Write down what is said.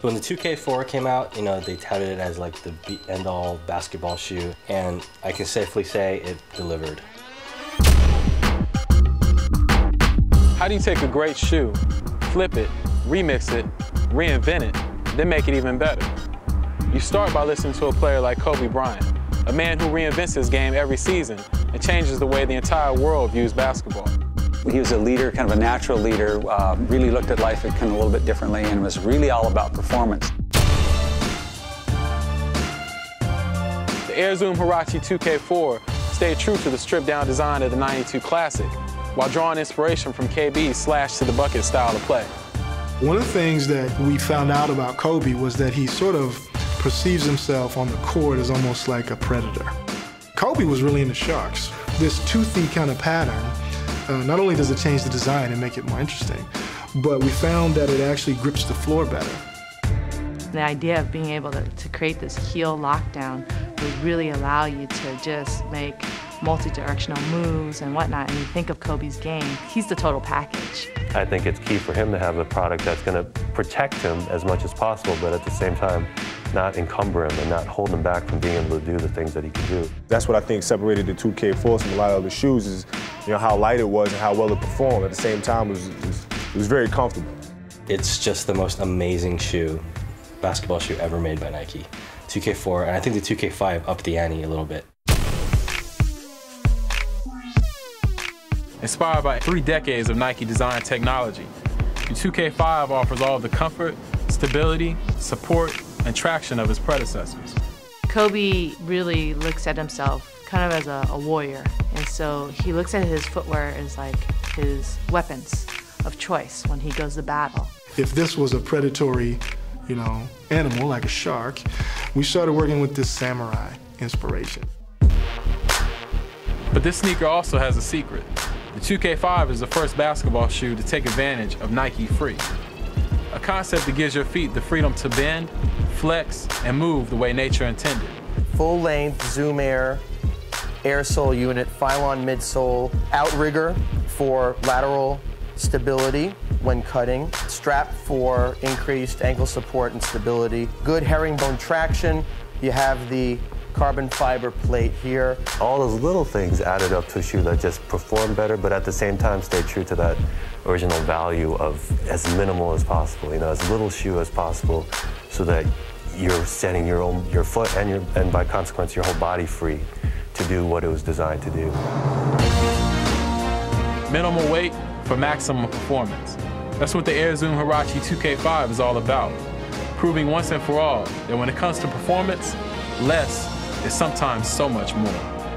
When the 2K4 came out, you know, they touted it as like the end-all basketball shoe, and I can safely say it delivered. How do you take a great shoe, flip it, remix it, reinvent it, then make it even better? You start by listening to a player like Kobe Bryant, a man who reinvents his game every season and changes the way the entire world views basketball. He was a leader, kind of a natural leader, really looked at life kind of a little bit differently and was really all about performance. The Air Zoom Huarache 2K4 stayed true to the stripped-down design of the '92 Classic, while drawing inspiration from KB's slash-to-the-bucket style of play. One of the things that we found out about Kobe was that he sort of perceives himself on the court as almost like a predator. Kobe was really into sharks. This toothy kind of pattern, not only does it change the design and make it more interesting, but we found that it actually grips the floor better. The idea of being able to create this heel lockdown would really allow you to just make multi-directional moves and whatnot, and you think of Kobe's game, he's the total package. I think it's key for him to have a product that's going to protect him as much as possible, but at the same time, not encumber him and not hold him back from being able to do the things that he can do. That's what I think separated the 2K4 from a lot of other shoes is, you know, how light it was and how well it performed. At the same time, it was very comfortable. It's just the most amazing shoe, basketball shoe ever made by Nike. 2K4, and I think the 2K5 upped the ante a little bit. Inspired by 3 decades of Nike design technology, the 2K5 offers all of the comfort, stability, support, and traction of its predecessors. Kobe really looks at himself kind of as a warrior, and so he looks at his footwear as like his weapons of choice when he goes to battle. If this was a predatory, you know, animal like a shark, we started working with this samurai inspiration. But this sneaker also has a secret. The 2K5 is the first basketball shoe to take advantage of Nike Free, a concept that gives your feet the freedom to bend, flex, and move the way nature intended. Full-length Zoom Air sole unit, Phylon midsole, outrigger for lateral stability when cutting, strap for increased ankle support and stability, good herringbone traction. You have the carbon fiber plate here. All those little things added up to a shoe that just performed better, but at the same time stayed true to that original value of as minimal as possible, you know, as little shoe as possible, so that you're setting your foot and by consequence your whole body free to do what it was designed to do. Minimal weight for maximum performance. That's what the Air Zoom Huarache 2K5 is all about, proving once and for all that when it comes to performance, less is sometimes so much more.